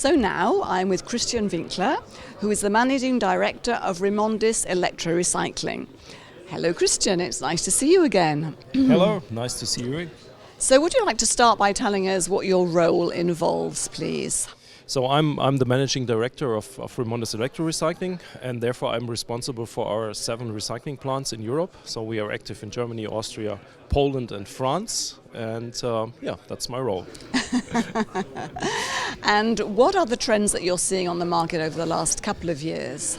So now I'm with Christian Winkler, who is the Managing Director of REMONDIS Electro-Recycling. Hello Christian, it's nice to see you again. Hello, nice to see you. So would you like to start by telling us what your role involves, please? So I'm the Managing Director of REMONDIS Electro-Recycling, and therefore I'm responsible for our 7 recycling plants in Europe. So we are active in Germany, Austria, Poland and France, and that's my role. And what are the trends that you're seeing on the market over the last couple of years?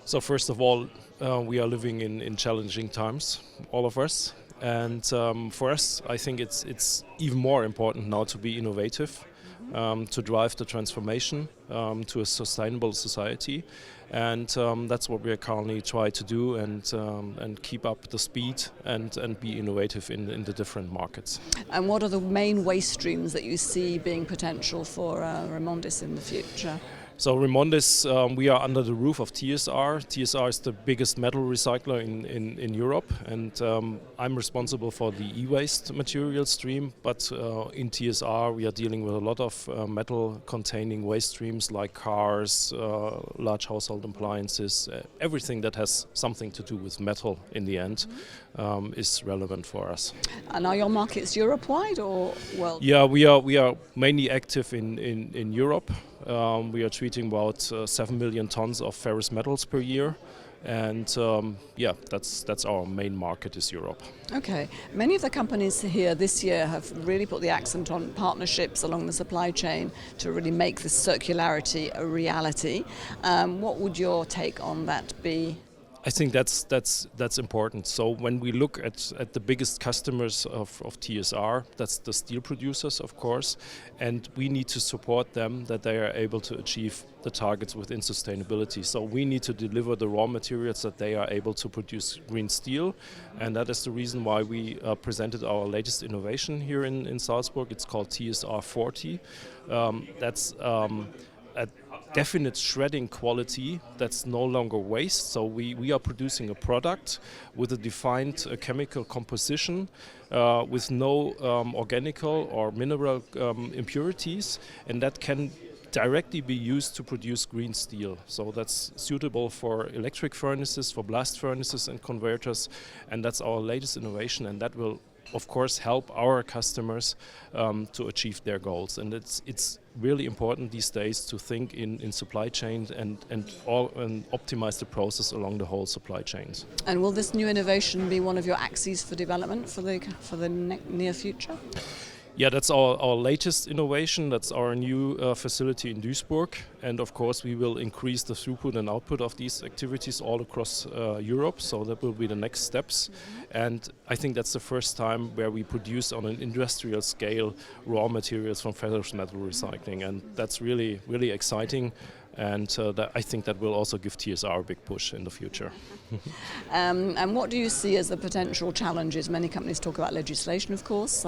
So first of all, we are living in challenging times, all of us. And for us, I think it's even more important now to be innovative, to drive the transformation to a sustainable society. And that's what we are currently trying to do, and keep up the speed and be innovative in the different markets. And what are the main waste streams that you see being potential for REMONDIS in the future? So REMONDIS, we are under the roof of TSR. TSR is the biggest metal recycler in Europe, and I'm responsible for the e-waste material stream, but in TSR we are dealing with a lot of metal containing waste streams like cars, large household appliances, everything that has something to do with metal in the end is relevant for us. And are your markets Europe-wide or world? Yeah, we are mainly active in Europe. We are treating about 7 million tons of ferrous metals per year, and that's our main market is Europe. Okay, many of the companies here this year have really put the accent on partnerships along the supply chain to really make this circularity a reality. What would your take on that be? I think that's important. So when we look at the biggest customers of TSR, that's the steel producers, of course, and we need to support them that they are able to achieve the targets within sustainability. So we need to deliver the raw materials that they are able to produce green steel, and that is the reason why we presented our latest innovation here in Salzburg. It's called TSR 40. That's a definite shredding quality that's no longer waste. So we are producing a product with a defined chemical composition with no organical or mineral impurities, and that can directly be used to produce green steel. So that's suitable for electric furnaces, for blast furnaces and converters, and that's our latest innovation, and that will of course help our customers to achieve their goals. And it's really important these days to think in supply chain and optimize the process along the whole supply chains. And will this new innovation be one of your axes for development for the near future? Yeah, that's our latest innovation. That's our new facility in Duisburg, and of course we will increase the throughput and output of these activities all across Europe, so that will be the next steps. And I think that's the first time where we produce on an industrial scale raw materials from ferrous metal recycling, and that's really, really exciting. And I think that will also give TSR a big push in the future. And what do you see as the potential challenges? Many companies talk about legislation, of course.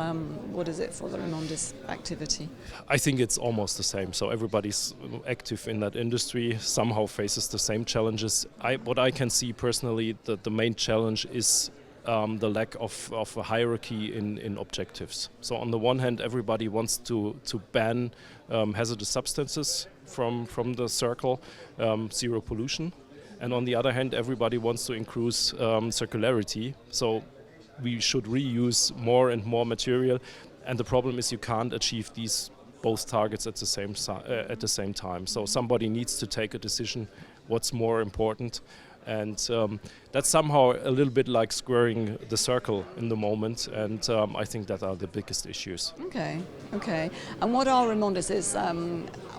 What is it for the REMONDIS activity? I think it's almost the same. So everybody's active in that industry somehow faces the same challenges. What I can see personally, the main challenge is the lack of a hierarchy in objectives. So on the one hand, everybody wants to ban hazardous substances from the circle, zero pollution, and on the other hand, everybody wants to increase circularity. So we should reuse more and more material, and the problem is you can't achieve these both targets at the same time. So somebody needs to take a decision what's more important. And that's somehow a little bit like squaring the circle in the moment, and I think that are the biggest issues. Okay. And what are REMONDIS's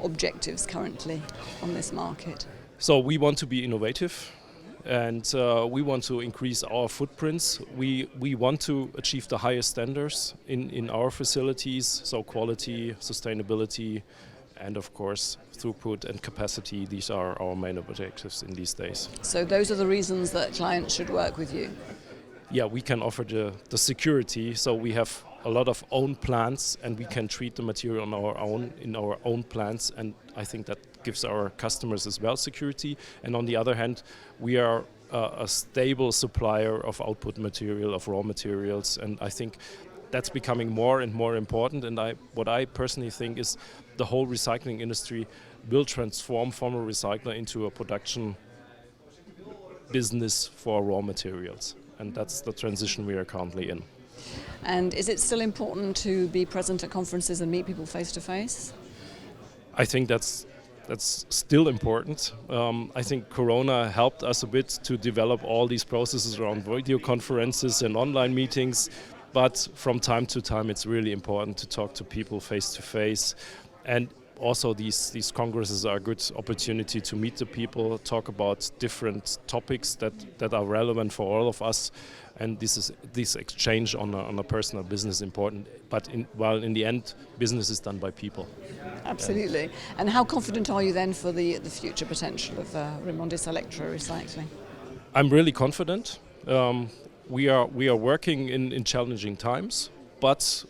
objectives currently on this market? So we want to be innovative, and we want to increase our footprints. We want to achieve the highest standards in our facilities, so quality, sustainability, and of course throughput and capacity. These are our main objectives in these days. So those are the reasons that clients should work with you? Yeah, we can offer the security, so we have a lot of own plants and we can treat the material in our own plants, and I think that gives our customers as well security. And on the other hand, we are a stable supplier of output material, of raw materials, and I think that's becoming more and more important. And what I personally think is the whole recycling industry will transform from a recycler into a production business for raw materials. And that's the transition we are currently in. And is it still important to be present at conferences and meet people face to face? I think that's still important. I think Corona helped us a bit to develop all these processes around video conferences and online meetings, but from time to time it's really important to talk to people face to face. And also these congresses are a good opportunity to meet the people, talk about different topics that are relevant for all of us. And this exchange on a personal business is important. But in the end, business is done by people. Absolutely. And how confident are you then for the future potential of Remondis electro-recycling? I'm really confident. We are working in challenging times, but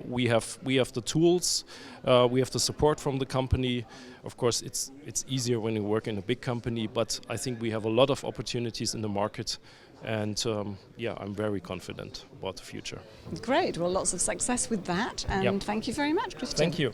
we have the tools, we have the support from the company. Of course, it's easier when you work in a big company, but I think we have a lot of opportunities in the market. And I'm very confident about the future. Great. Well, lots of success with that. And thank you very much, Christian. Thank you.